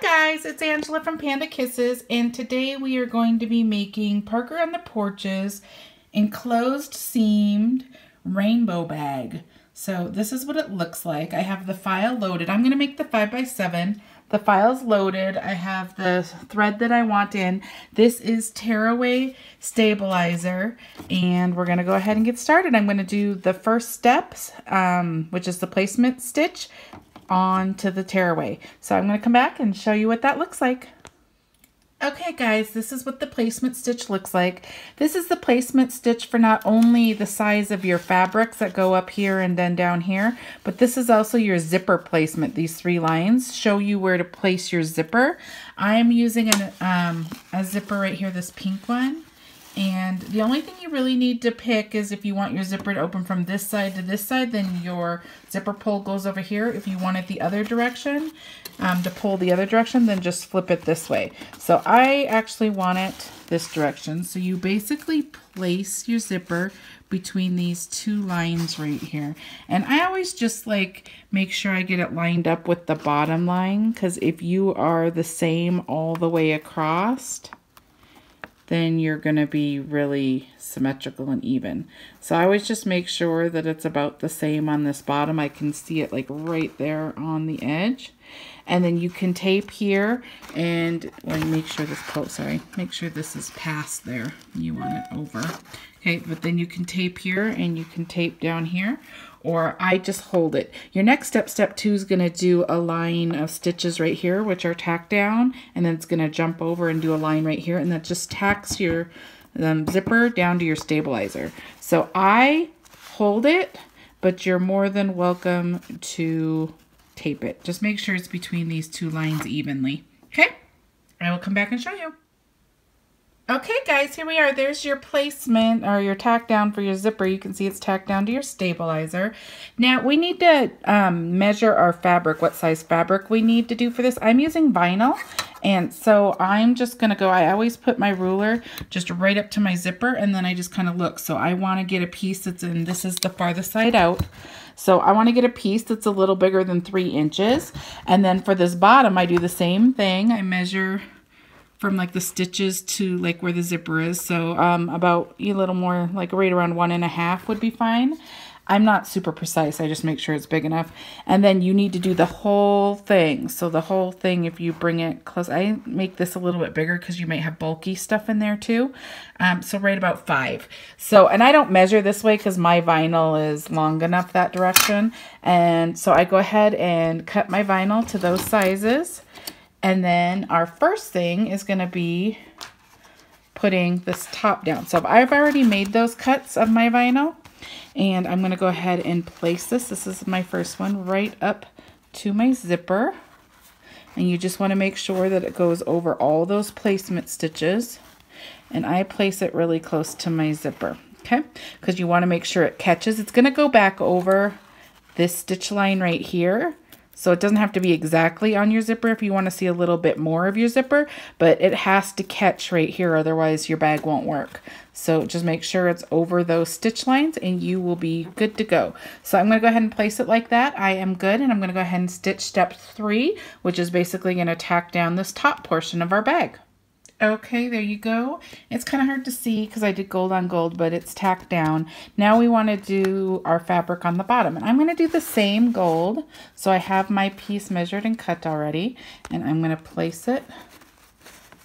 guys, it's Angela from Panda Kisses, and today we are going to be making Parker on the Porch's enclosed seamed rainbow bag. So this is what it looks like. I have the file loaded. I'm going to make the 5x7. The file's loaded. I have the thread that I want in. This is tearaway stabilizer, and we're going to go ahead and get started. I'm going to do the first steps, which is the placement stitch onto the tearaway. So I'm going to come back and show you what that looks like. Okay guys, this is what the placement stitch looks like. This is the placement stitch for not only the size of your fabrics that go up here and then down here, but this is also your zipper placement. These 3 lines show you where to place your zipper. I'm using a zipper right here, this pink one. And the only thing you really need to pick is if you want your zipper to open from this side to this side, then your zipper pull goes over here. If you want it the other direction, to pull the other direction, then just flip it this way. So I actually want it this direction. So you basically place your zipper between these 2 lines right here. And I always just like make sure I get it lined up with the bottom line, because if you are the same all the way across, then you're going to be really symmetrical and even. So I always just make sure that it's about the same on this bottom. I can see it like right there on the edge. And then you can tape here, and make sure this is past there. You want it over. Okay, but then you can tape here and you can tape down here, or I just hold it. Your next step, step 2, is going to do a line of stitches right here, which are tacked down, and then it's going to jump over and do a line right here, and that just tacks your zipper down to your stabilizer. So I hold it, but you're more than welcome to tape it. Just make sure it's between these 2 lines evenly. Okay, I will come back and show you. Okay guys, here we are. There's your placement, or your tack down for your zipper. You can see it's tacked down to your stabilizer. Now we need to measure our fabric, what size fabric we need to do for this. I'm using vinyl, and so I'm just gonna go, I always put my ruler just right up to my zipper, and then I just kind of look. So I want to get a piece that's in, this is the farthest side out. So I want to get a piece that's a little bigger than 3 inches. And then for this bottom, I do the same thing. I measure from like the stitches to like where the zipper is. So about a little more, like right around 1.5 would be fine. I'm not super precise. I just make sure it's big enough. And then you need to do the whole thing. So the whole thing, if you bring it close, I make this a little bit bigger because you might have bulky stuff in there too. So right about 5. So, and I don't measure this way because my vinyl is long enough that direction. And so I go ahead and cut my vinyl to those sizes. And then our first thing is going to be putting this top down. So I've already made those cuts of my vinyl, and I'm going to go ahead and place this. This is my first one right up to my zipper. And you just want to make sure that it goes over all those placement stitches. And I place it really close to my zipper, okay? Because you want to make sure it catches. It's going to go back over this stitch line right here. So it doesn't have to be exactly on your zipper if you want to see a little bit more of your zipper, but it has to catch right here, otherwise your bag won't work. So just make sure it's over those stitch lines and you will be good to go. So I'm going to go ahead and place it like that. I am good, and I'm going to go ahead and stitch step 3, which is basically going to tack down this top portion of our bag. Okay, there you go. It's kind of hard to see because I did gold on gold, but it's tacked down. Now we want to do our fabric on the bottom. And I'm going to do the same gold. So I have my piece measured and cut already. And I'm going to place it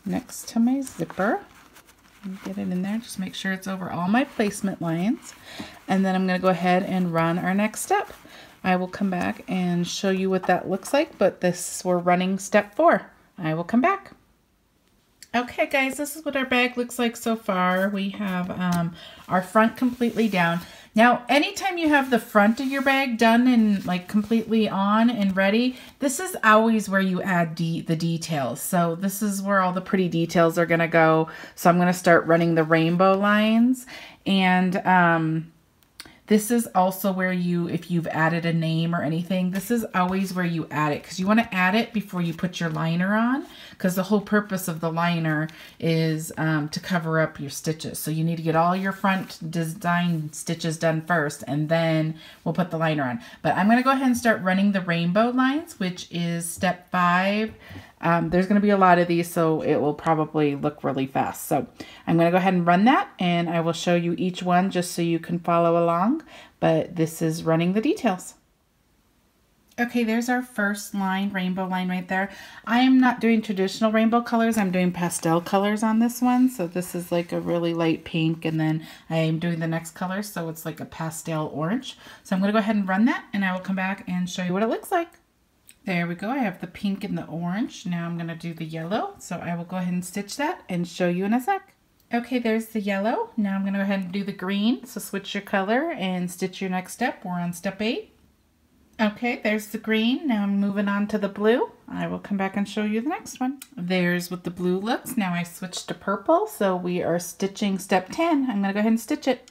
next to my zipper. Get it in there. Just make sure it's over all my placement lines. And then I'm going to go ahead and run our next step. I will come back and show you what that looks like, but we're running step 4. I will come back. Okay guys, this is what our bag looks like so far. We have our front completely down. Now, anytime you have the front of your bag done and like completely on and ready, this is always where you add the details. So this is where all the pretty details are gonna go. So I'm gonna start running the rainbow lines, and this is also where if you've added a name or anything, this is always where you add it, because you want to add it before you put your liner on, because the whole purpose of the liner is to cover up your stitches. So you need to get all your front design stitches done first, and then we'll put the liner on. But I'm going to go ahead and start running the rainbow lines, which is step 5. There's going to be a lot of these, so it will probably look really fast. So I'm going to go ahead and run that, and I will show you each one just so you can follow along. But this is running the details. Okay, there's our first line, rainbow line right there. I am not doing traditional rainbow colors. I'm doing pastel colors on this one. So this is like a really light pink, and then I am doing the next color, so it's like a pastel orange. So I'm going to go ahead and run that, and I will come back and show you what it looks like. There we go. I have the pink and the orange. Now I'm going to do the yellow. So I will go ahead and stitch that and show you in a sec. Okay, there's the yellow. Now I'm going to go ahead and do the green. So switch your color and stitch your next step. We're on step 8. Okay, there's the green. Now I'm moving on to the blue. I will come back and show you the next one. There's what the blue looks. Now I switched to purple. So we are stitching step 10. I'm going to go ahead and stitch it.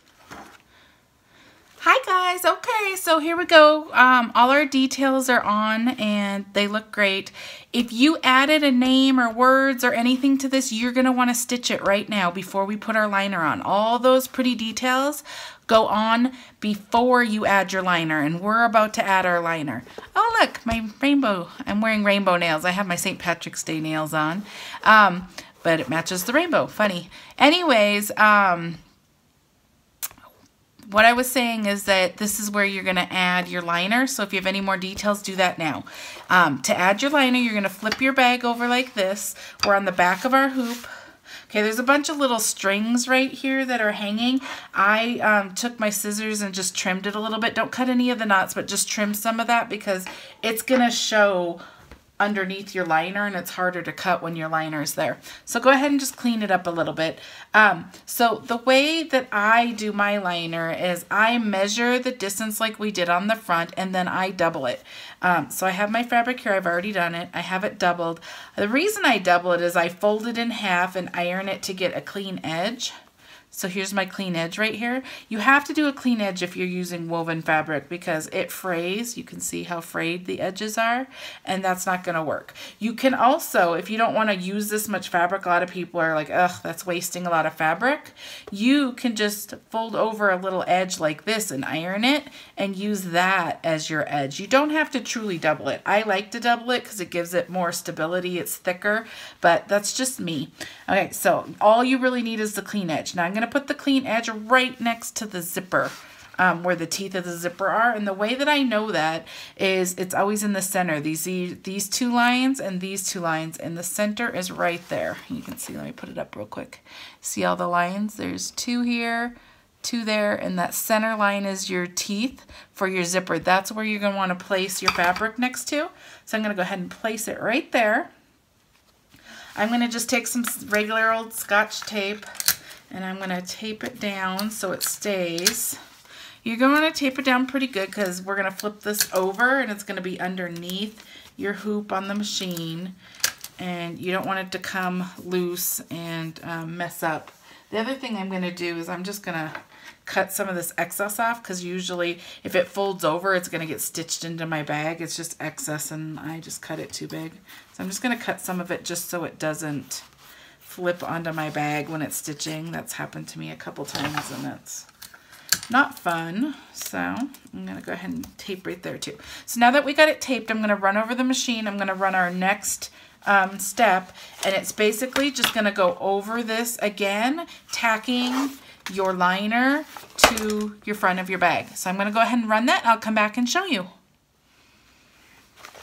Hi guys, okay, so here we go. All our details are on and they look great. If you added a name or words or anything to this, you're gonna wanna stitch it right now before we put our liner on. All those pretty details go on before you add your liner, and we're about to add our liner. Oh look, my rainbow, I'm wearing rainbow nails. I have my St. Patrick's Day nails on, but it matches the rainbow, funny. Anyways, what I was saying is that this is where you're going to add your liner. So if you have any more details, do that now. To add your liner, you're going to flip your bag over like this. We're on the back of our hoop. Okay, there's a bunch of little strings right here that are hanging. I took my scissors and just trimmed it a little bit. Don't cut any of the knots, but just trim some of that because it's going to show underneath your liner, and it's harder to cut when your liner is there. So go ahead and just clean it up a little bit. So the way that I do my liner is I measure the distance like we did on the front, and then I double it. So I have my fabric here. I've already done it. I have it doubled. The reason I double it is I fold it in half and iron it to get a clean edge. So here's my clean edge right here. You have to do a clean edge if you're using woven fabric because it frays. You can see how frayed the edges are, and that's not going to work. You can also, if you don't want to use this much fabric, a lot of people are like, ugh, that's wasting a lot of fabric. You can just fold over a little edge like this and iron it and use that as your edge. You don't have to truly double it. I like to double it because it gives it more stability. It's thicker, but that's just me. Okay, so all you really need is the clean edge. Now I'm going to put the clean edge right next to the zipper where the teeth of the zipper are, and the way that I know that is it's always in the center. These two lines and these two lines, and the center is right there. You can see, let me put it up real quick. See all the lines? There's 2 here, 2 there, and that center line is your teeth for your zipper. That's where you're going to want to place your fabric next to. So I'm going to go ahead and place it right there. I'm going to just take some regular old Scotch tape, and I'm going to tape it down so it stays. You're going to want to tape it down pretty good because we're going to flip this over and it's going to be underneath your hoop on the machine, and you don't want it to come loose and mess up. The other thing I'm going to do is I'm just going to cut some of this excess off because usually if it folds over it's going to get stitched into my bag. It's just excess and I just cut it too big. So I'm just going to cut some of it just so it doesn't flip onto my bag when it's stitching. That's happened to me a couple times and that's not fun. So I'm going to go ahead and tape right there too. So now that we got it taped, I'm going to run over the machine. I'm going to run our next step, and it's basically just going to go over this again, tacking your liner to your front of your bag. So I'm going to go ahead and run that. I'll come back and show you.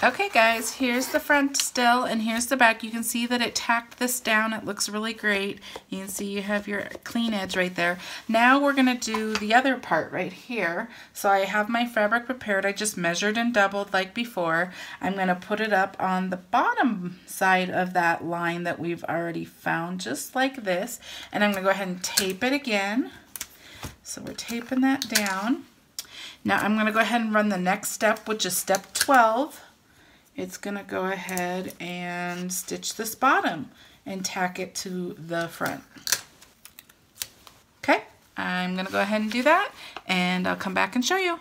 Okay guys, here's the front still, and here's the back. You can see that it tacked this down. It looks really great. You can see you have your clean edge right there. Now we're going to do the other part right here. So I have my fabric prepared. I just measured and doubled like before. I'm going to put it up on the bottom side of that line that we've already found, just like this. And I'm going to go ahead and tape it again. So we're taping that down. Now I'm going to go ahead and run the next step, which is step 12. It's going to go ahead and stitch this bottom and tack it to the front. Okay, I'm going to go ahead and do that, and I'll come back and show you.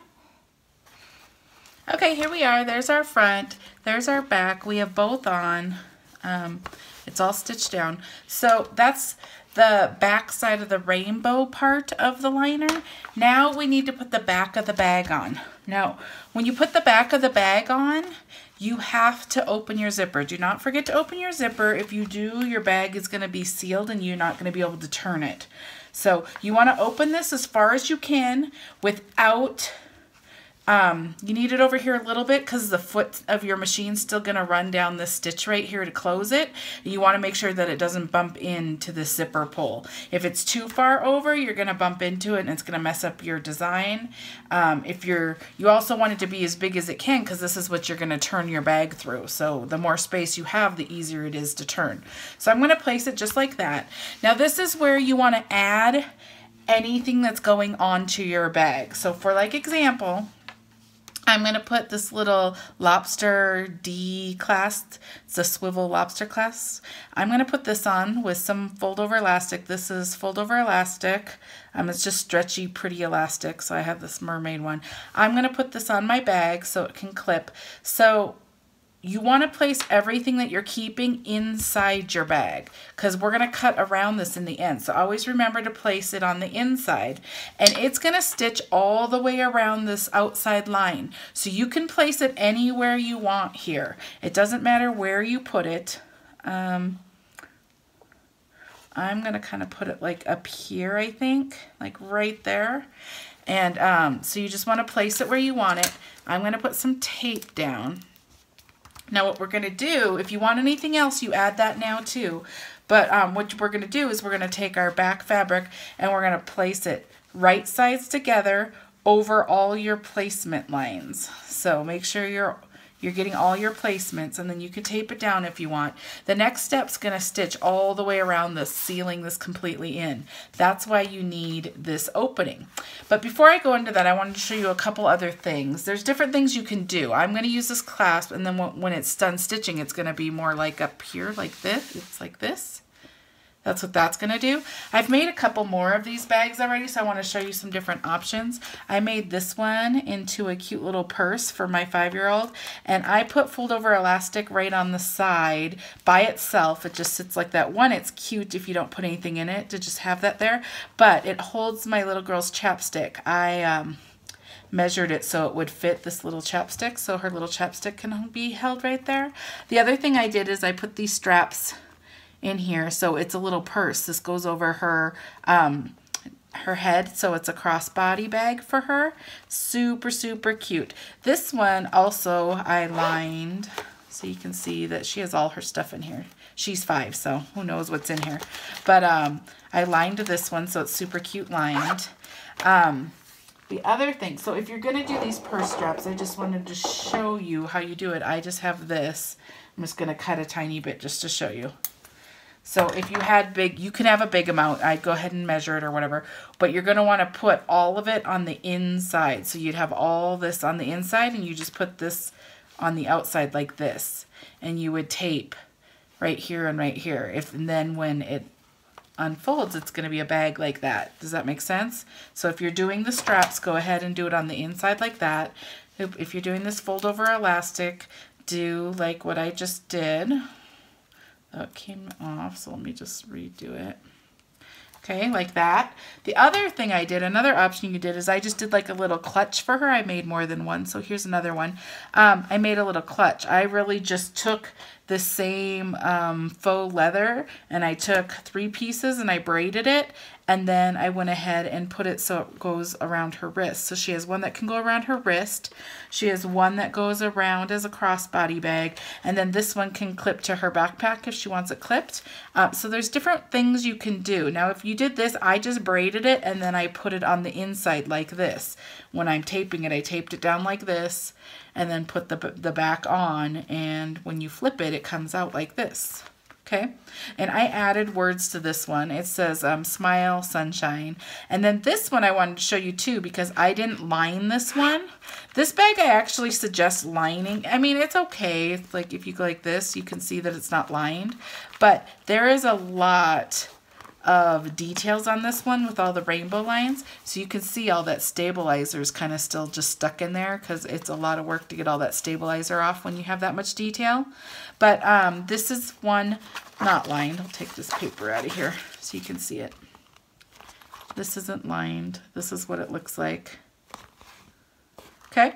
Okay, here we are. There's our front. There's our back. We have both on. It's all stitched down. So that's the back side of the rainbow part of the liner. Now we need to put the back of the bag on. Now, when you put the back of the bag on, you have to open your zipper. Do not forget to open your zipper. If you do, your bag is going to be sealed and you're not going to be able to turn it. So you want to open this as far as you can without, you need it over here a little bit because the foot of your machine's still going to run down this stitch right here to close it. You want to make sure that it doesn't bump into the zipper pull. If it's too far over, you're going to bump into it and it's going to mess up your design. You also want it to be as big as it can because this is what you're going to turn your bag through. So the more space you have, the easier it is to turn. So I'm going to place it just like that. Now this is where you want to add anything that's going onto your bag. So for like example, I'm going to put this little LOBSTER D clasp. It's a swivel lobster clasp. I'm going to put this on with some fold over elastic. This is fold over elastic. It's just stretchy, pretty elastic. So I have this mermaid one. I'm going to put this on my bag so it can clip. So you want to place everything that you're keeping inside your bag because we're going to cut around this in the end. So always remember to place it on the inside, and it's going to stitch all the way around this outside line. So you can place it anywhere you want here. It doesn't matter where you put it. I'm going to kind of put it like up here, I think, like right there. And so you just want to place it where you want it. I'm going to put some tape down. Now what we're going to do, if you want anything else, you add that now too. But what we're going to do is we're going to take our back fabric and we're going to place it right sides together over all your placement lines. So make sure you're getting all your placements, and then you can tape it down if you want. The next step's going to stitch all the way around this, sealing this completely in. That's why you need this opening. But before I go into that, I wanted to show you a couple other things. There's different things you can do. I'm going to use this clasp, and then when it's done stitching, it's going to be more like up here like this. It's like this. That's what that's going to do. I've made a couple more of these bags already, so I want to show you some different options. I made this one into a cute little purse for my 5-year-old, and I put fold over elastic right on the side by itself. It just sits like that. One, it's cute if you don't put anything in it to just have that there, but it holds my little girl's chapstick. I measured it so it would fit this little chapstick, so her little chapstick can be held right there. The other thing I did is I put these straps in here, so it's a little purse. This goes over her her head, so it's a crossbody bag for her. Super, super cute. This one also I lined, so you can see that she has all her stuff in here. She's 5, so who knows what's in here. But I lined this one, so it's super cute lined. The other thing, so if you're going to do these purse straps, I just wanted to show you how you do it. I just have this. I'm just going to cut a tiny bit just to show you. So if you had big, you can have a big amount. I'd go ahead and measure it or whatever. But you're going to want to put all of it on the inside. So you'd have all this on the inside, and you just put this on the outside like this. And you would tape right here and right here. And then when it unfolds, it's going to be a bag like that. Does that make sense? So if you're doing the straps, go ahead and do it on the inside like that. If you're doing this fold over elastic, do like what I just did. That came off, so let me just redo it. Okay, like that. The other thing I did, another option you did, is I just did like a little clutch for her. I made more than one, so here's another one. I made a little clutch. I really just took the same faux leather, and I took 3 pieces and I braided it, and then I went ahead and put it so it goes around her wrist. So she has one that can go around her wrist. She has one that goes around as a crossbody bag, and then this one can clip to her backpack if she wants it clipped. So there's different things you can do. Now if you did this, I just braided it and then I put it on the inside like this. When I'm taping it, I taped it down like this and then put the back on, and when you flip it, it comes out like this. Okay, and I added words to this one. It says smile, sunshine. And then this one I wanted to show you too, because I didn't line this one. This bag I actually suggest lining. I mean, it's okay. It's like if you go like this, you can see that it's not lined. But there is a lot of details on this one with all the rainbow lines. So you can see all that stabilizer is kind of still just stuck in there because it's a lot of work to get all that stabilizer off when you have that much detail. But this is one not lined. I'll take this paper out of here so you can see it. This isn't lined. This is what it looks like. Okay.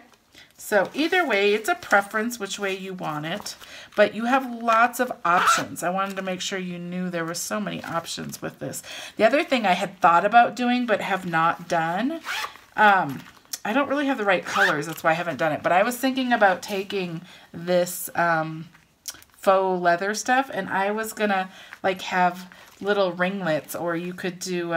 So either way, it's a preference which way you want it, but you have lots of options. I wanted to make sure you knew there were so many options with this. The other thing I had thought about doing but have not done, I don't really have the right colors, that's why I haven't done it, but I was thinking about taking this faux leather stuff, and I was gonna like have little ringlets, or you could do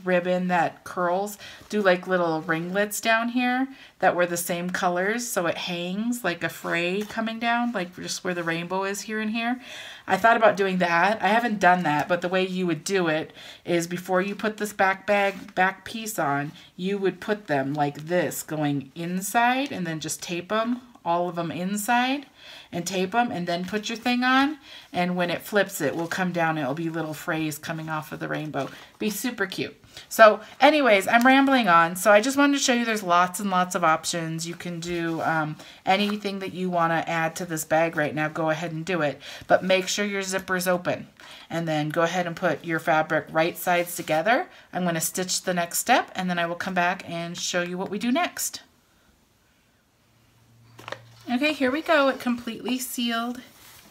ribbon that curls, do like little ringlets down here that were the same colors, so it hangs like a fray coming down, like just where the rainbow is here and here. I thought about doing that. I haven't done that, but the way you would do it is before you put this back piece on, you would put them like this going inside and then just tape them, all of them inside, and tape them, and then put your thing on, and when it flips it will come down, it'll be little frays coming off of the rainbow. Be super cute. So anyways, I'm rambling on, so I just wanted to show you there's lots and lots of options. You can do anything that you want to add to this bag right now, go ahead and do it, but make sure your zipper's open, and then go ahead and put your fabric right sides together. I'm going to stitch the next step, and then I will come back and show you what we do next. Okay, here we go. It completely sealed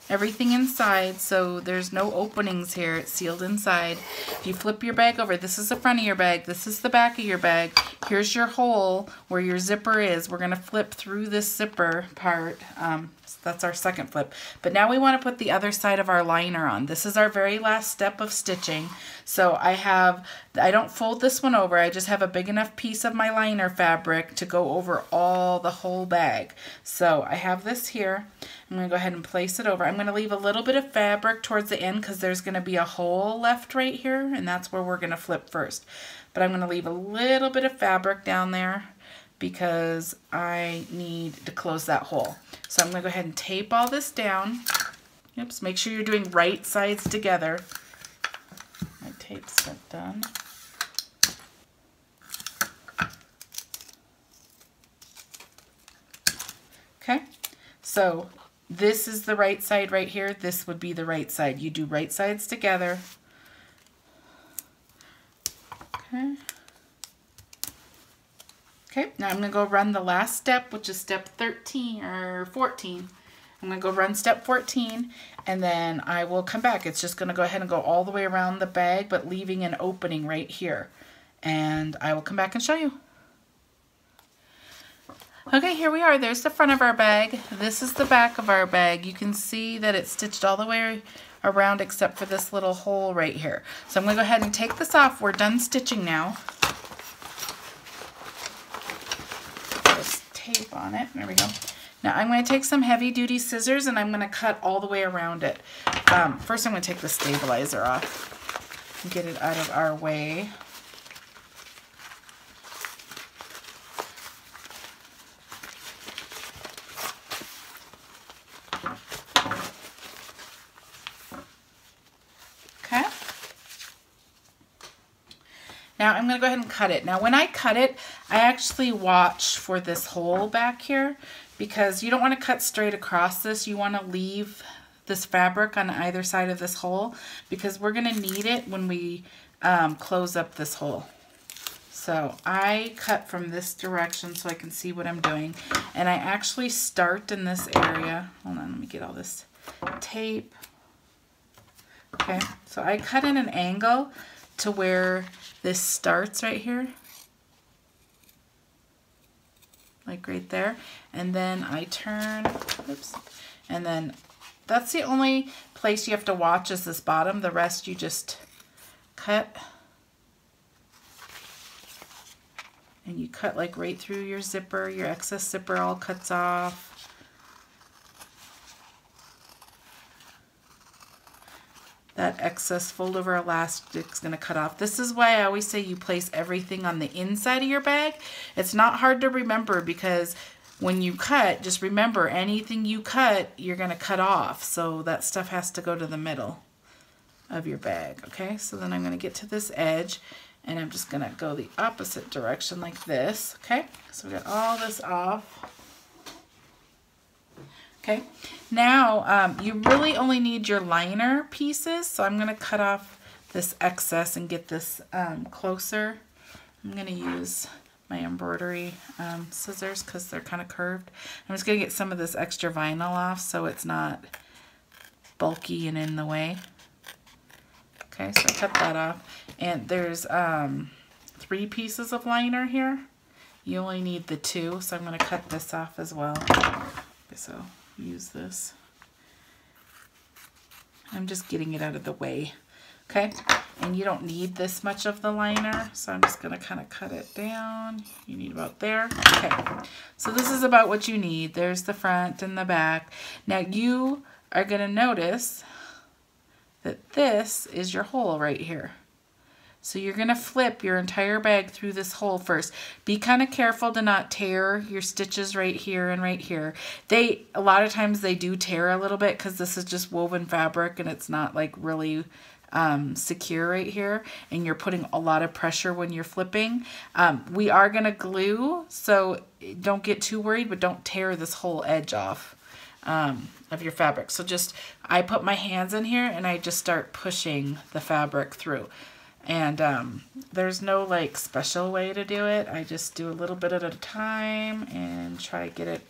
everything inside, so there's no openings here. It's sealed inside. If you flip your bag over, this is the front of your bag, this is the back of your bag. Here's your hole where your zipper is. We're going to flip through this zipper part. That's our second flip. But now we want to put the other side of our liner on. This is our very last step of stitching. So I don't fold this one over. I just have a big enough piece of my liner fabric to go over the whole bag. So I have this here. I'm going to go ahead and place it over. I'm going to leave a little bit of fabric towards the end because there's going to be a hole left right here, and that's where we're going to flip first. But I'm going to leave a little bit of fabric down there because I need to close that hole. So I'm going to go ahead and tape all this down. Oops, make sure you're doing right sides together. My tape's not done. Okay, so this is the right side right here. This would be the right side. You do right sides together. Okay. Okay, now I'm going to go run the last step, which is step 13 or 14. I'm going to go run step 14, and then I will come back. It's just going to go ahead and go all the way around the bag, but leaving an opening right here. And I will come back and show you. Okay, here we are. There's the front of our bag. This is the back of our bag. You can see that it's stitched all the way around except for this little hole right here. So I'm going to go ahead and take this off. We're done stitching now. Tape on it. There we go. Now I'm going to take some heavy duty scissors and I'm going to cut all the way around it. First I'm going to take the stabilizer off and get it out of our way. Okay. Now I'm going to go ahead and cut it. Now when I cut it, I actually watch for this hole back here because you don't want to cut straight across this. You want to leave this fabric on either side of this hole because we're going to need it when we close up this hole. So I cut from this direction so I can see what I'm doing. And I actually start in this area. Hold on, let me get all this tape. Okay, so I cut in an angle to where this starts right here, like right there, and then I turn, oops, and then that's the only place you have to watch is this bottom. The rest you just cut, and you cut like right through your zipper. Your excess zipper all cuts off. That excess fold over elastic is going to cut off. This is why I always say you place everything on the inside of your bag. It's not hard to remember because when you cut, just remember anything you cut, you're going to cut off. So that stuff has to go to the middle. of your bag. Okay, so then I'm going to get to this edge and I'm just going to go the opposite direction like this. Okay, so we got all this off. Okay, now you really only need your liner pieces, so I'm going to cut off this excess and get this closer. I'm going to use my embroidery scissors because they're kind of curved. I'm just going to get some of this extra vinyl off so it's not bulky and in the way. Okay, so I cut that off. And there's 3 pieces of liner here. You only need the 2, so I'm going to cut this off as well. Okay, so use this. I'm just getting it out of the way. Okay, and you don't need this much of the liner, so I'm just going to kind of cut it down. You need about there. Okay, so this is about what you need. There's the front and the back. Now you are going to notice that this is your hole right here. So you're going to flip your entire bag through this hole first. Be kind of careful to not tear your stitches right here and right here. A lot of times they do tear a little bit because this is just woven fabric and it's not like really secure right here, and you're putting a lot of pressure when you're flipping. We are going to glue, so don't get too worried, but don't tear this whole edge off of your fabric. So I put my hands in here and I just start pushing the fabric through. And there's no like special way to do it. I just do a little bit at a time and try to get it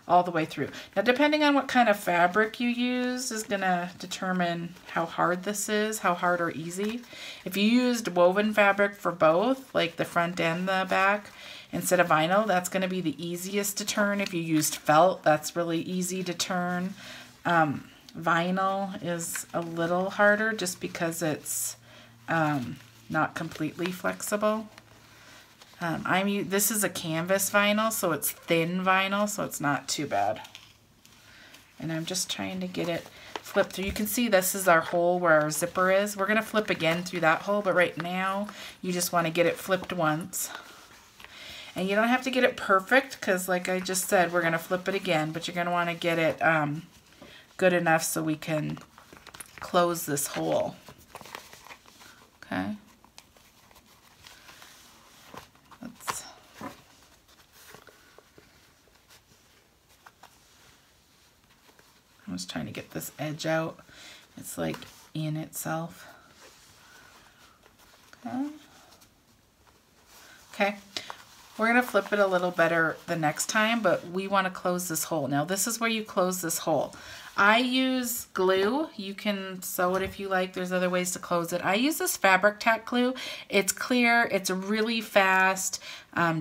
all the way through. Now, depending on what kind of fabric you use is going to determine how hard this is, how hard or easy. If you used woven fabric for both, like the front and the back, instead of vinyl, that's going to be the easiest to turn. If you used felt, that's really easy to turn. Vinyl is a little harder just because it's not completely flexible. This is a canvas vinyl, so it's thin vinyl, so it's not too bad. And I'm just trying to get it flipped through. You can see this is our hole where our zipper is. We're going to flip again through that hole, but right now you just want to get it flipped once. And you don't have to get it perfect because, like I just said, we're going to flip it again, but you're going to want to get it good enough so we can close this hole. Okay. I'm just trying to get this edge out. It's like in itself. Okay. Okay. We're going to flip it a little better the next time, but we want to close this hole. Now, this is where you close this hole. I use glue. You can sew it if you like. There's other ways to close it. I use this fabric tack glue. It's clear. It's really fast.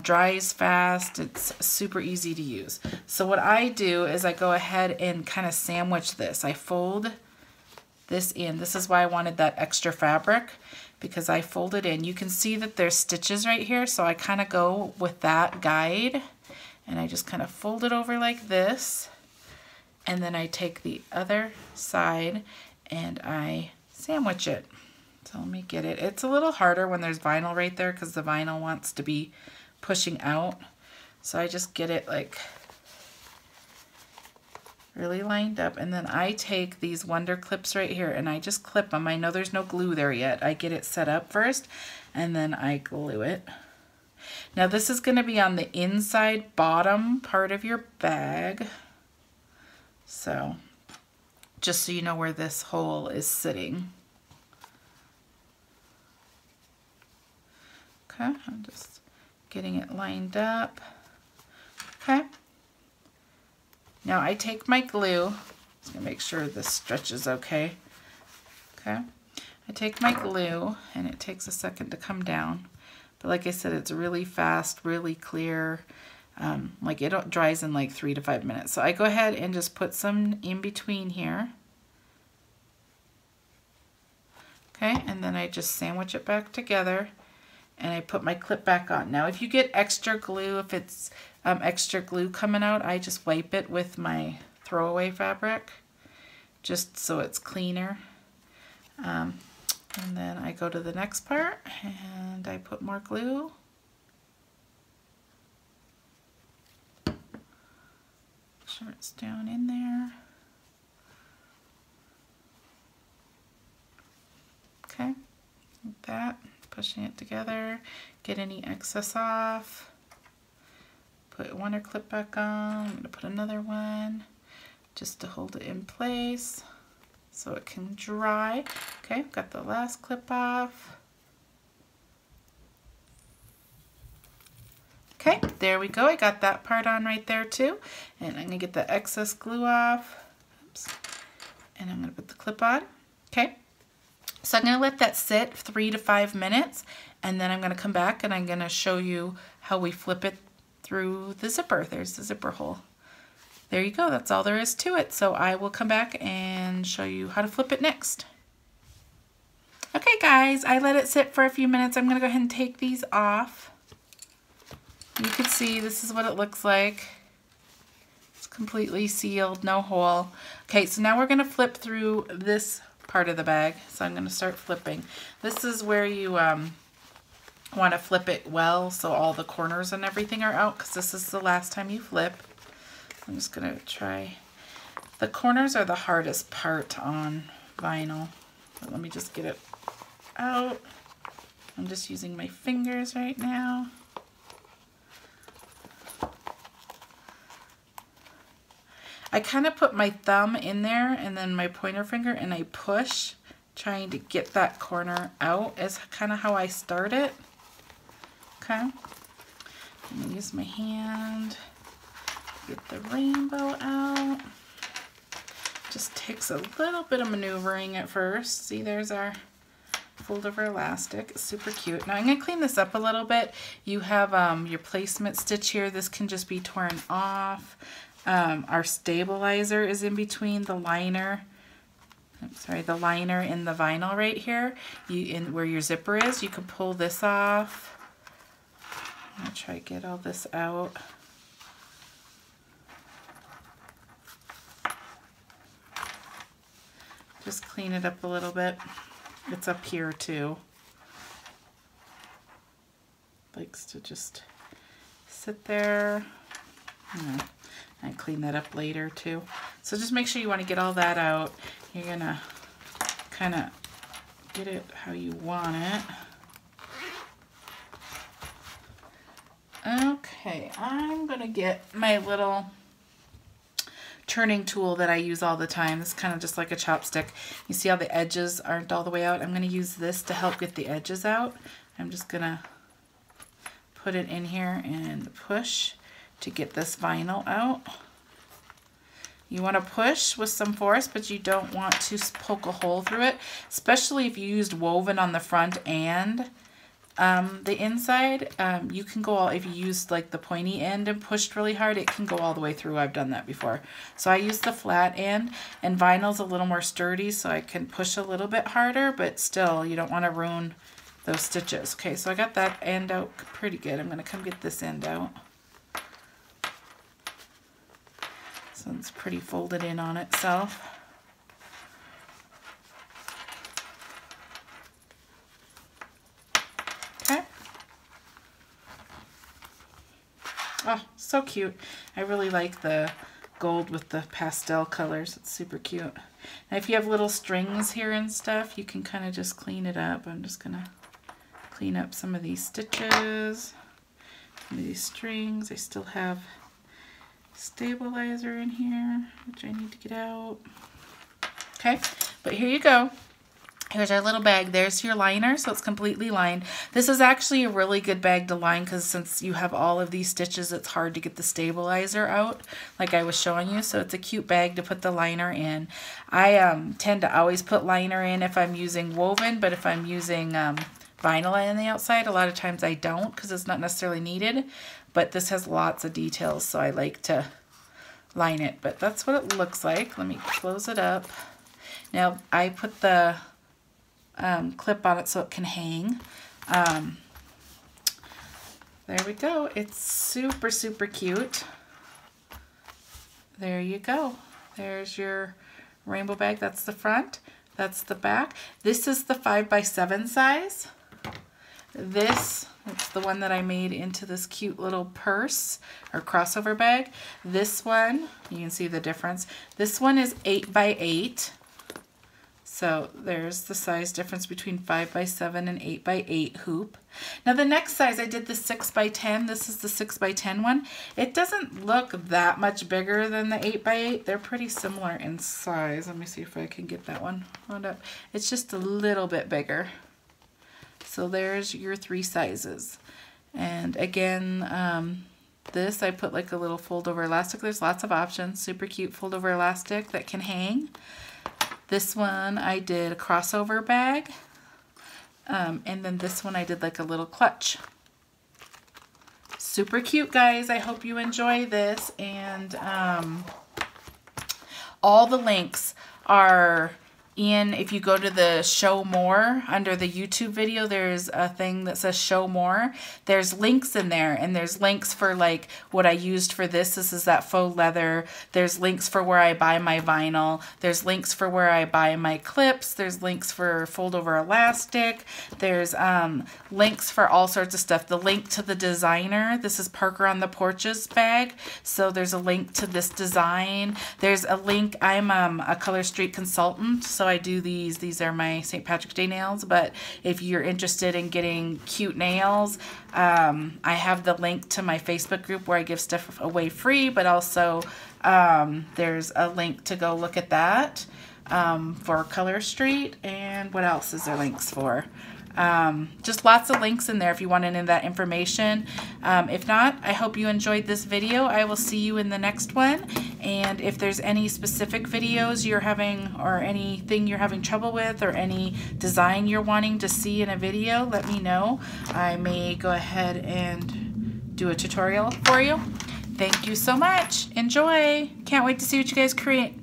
Dries fast. It's super easy to use. So what I do is I go ahead and kind of sandwich this. I fold this in. This is why I wanted that extra fabric, because I fold it in. You can see that there's stitches right here, so I kind of go with that guide and I just kind of fold it over like this, and then I take the other side and I sandwich it. So let me get it. It's a little harder when there's vinyl right there because the vinyl wants to be pushing out. So I just get it like really lined up, and then I take these Wonder clips right here and I just clip them. I know there's no glue there yet. I get it set up first and then I glue it. Now this is going to be on the inside bottom part of your bag. So just so you know where this hole is sitting. Okay, I'm just getting it lined up. Okay. Now I take my glue, just gonna make sure this stretches okay. Okay, I take my glue and it takes a second to come down. But like I said, it's really fast, really clear. Like it dries in like 3 to 5 minutes. So I go ahead and just put some in between here. Okay, and then I just sandwich it back together and I put my clip back on. Now if you get extra glue, if it's extra glue coming out, I just wipe it with my throwaway fabric just so it's cleaner. And then I go to the next part and I put more glue. Make sure it's down in there. that, pushing it together, get any excess off. Put one clip back on. I'm going to put another one just to hold it in place so it can dry. Okay, got the last clip off. Okay, there we go. I got that part on right there too. And I'm going to get the excess glue off. Oops. And I'm going to put the clip on. Okay, so I'm going to let that sit 3 to 5 minutes, and then I'm going to come back and I'm going to show you how we flip it through the zipper. There's the zipper hole. There you go. That's all there is to it. So I will come back and show you how to flip it next. Okay guys, I let it sit for a few minutes. I'm going to go ahead and take these off. You can see this is what it looks like. It's completely sealed, no hole. Okay, so now we're going to flip through this part of the bag. So I'm going to start flipping. This is where you want to flip it well so all the corners and everything are out, because this is the last time you flip. I'm just going to try. The corners are the hardest part on vinyl. But let me just get it out. I'm just using my fingers right now. I kind of put my thumb in there and then my pointer finger, and I push, trying to get that corner out is kind of how I start it. Okay, I'm going to use my hand, get the rainbow out. Just takes a little bit of maneuvering at first. See, there's our fold over elastic. It's super cute. Now I'm going to clean this up a little bit. You have your placement stitch here. This can just be torn off. Our stabilizer is in between the liner. I'm sorry, the liner and the vinyl right here. Where your zipper is, you can pull this off. I'm going to try to get all this out. Just clean it up a little bit. It's up here too. Likes to just sit there. I clean that up later too. So just make sure you want to get all that out. You're going to kind of get it how you want it. Okay, I'm going to get my little turning tool that I use all the time. It's kind of just like a chopstick. You see how the edges aren't all the way out? I'm going to use this to help get the edges out. I'm just going to put it in here and push to get this vinyl out. You want to push with some force, but you don't want to poke a hole through it, especially if you used woven on the front and the inside. You can go all, if you used like the pointy end and pushed really hard, it can go all the way through. I've done that before. So I use the flat end, and vinyl's a little more sturdy, so I can push a little bit harder, but still you don't want to ruin those stitches. Okay, so I got that end out pretty good. I'm going to come get this end out. So it's pretty folded in on itself. Okay. Oh, so cute. I really like the gold with the pastel colors. It's super cute. Now if you have little strings here and stuff, you can kind of just clean it up. I'm just going to clean up some of these stitches, some of these strings. I still have stabilizer in here, which I need to get out. Okay, but here you go. Here's our little bag. There's your liner, so it's completely lined. This is actually a really good bag to line, because since you have all of these stitches, it's hard to get the stabilizer out like I was showing you. So it's a cute bag to put the liner in. I tend to always put liner in if I'm using woven, but if I'm using vinyl on the outside, a lot of times I don't, because it's not necessarily needed. But this has lots of details, so I like to line it. But that's what it looks like. Let me close it up. Now I put the clip on it so it can hang. There we go. It's super, super cute. There you go. There's your rainbow bag. That's the front. That's the back. This is the 5x7 size. This, it's the one that I made into this cute little purse or crossover bag. This one, you can see the difference. This one is 8x8. So there's the size difference between 5x7 and 8x8 hoop. Now the next size, I did the 6x10. This is the 6x10 one. It doesn't look that much bigger than the 8x8. They're pretty similar in size. Let me see if I can get that one wound up. It's just a little bit bigger. So there's your 3 sizes. And again, this I put like a little fold over elastic. There's lots of options. Super cute fold over elastic that can hang. This one I did a crossover bag. And then this one I did like a little clutch. Super cute, guys. I hope you enjoy this. And all the links are in, if you go to the show more, under the YouTube video, there's a thing that says show more. There's links in there, and there's links for like what I used for this. This is that faux leather. There's links for where I buy my vinyl. There's links for where I buy my clips. There's links for fold over elastic. There's links for all sorts of stuff. The link to the designer. This is Parker on the Porch's bag. So there's a link to this design. There's a link. I'm a ColorStreet consultant, so I do these. These are my St. Patrick's Day nails, but if you're interested in getting cute nails, I have the link to my Facebook group where I give stuff away free, but also there's a link to go look at that for ColorStreet. And what else is there links for? Just lots of links in there if you want any of that information. If not, I hope you enjoyed this video. I will see you in the next one. And if there's any specific videos you're having, or anything you're having trouble with, or any design you're wanting to see in a video, let me know. I may go ahead and do a tutorial for you. Thank you so much. Enjoy. Can't wait to see what you guys create.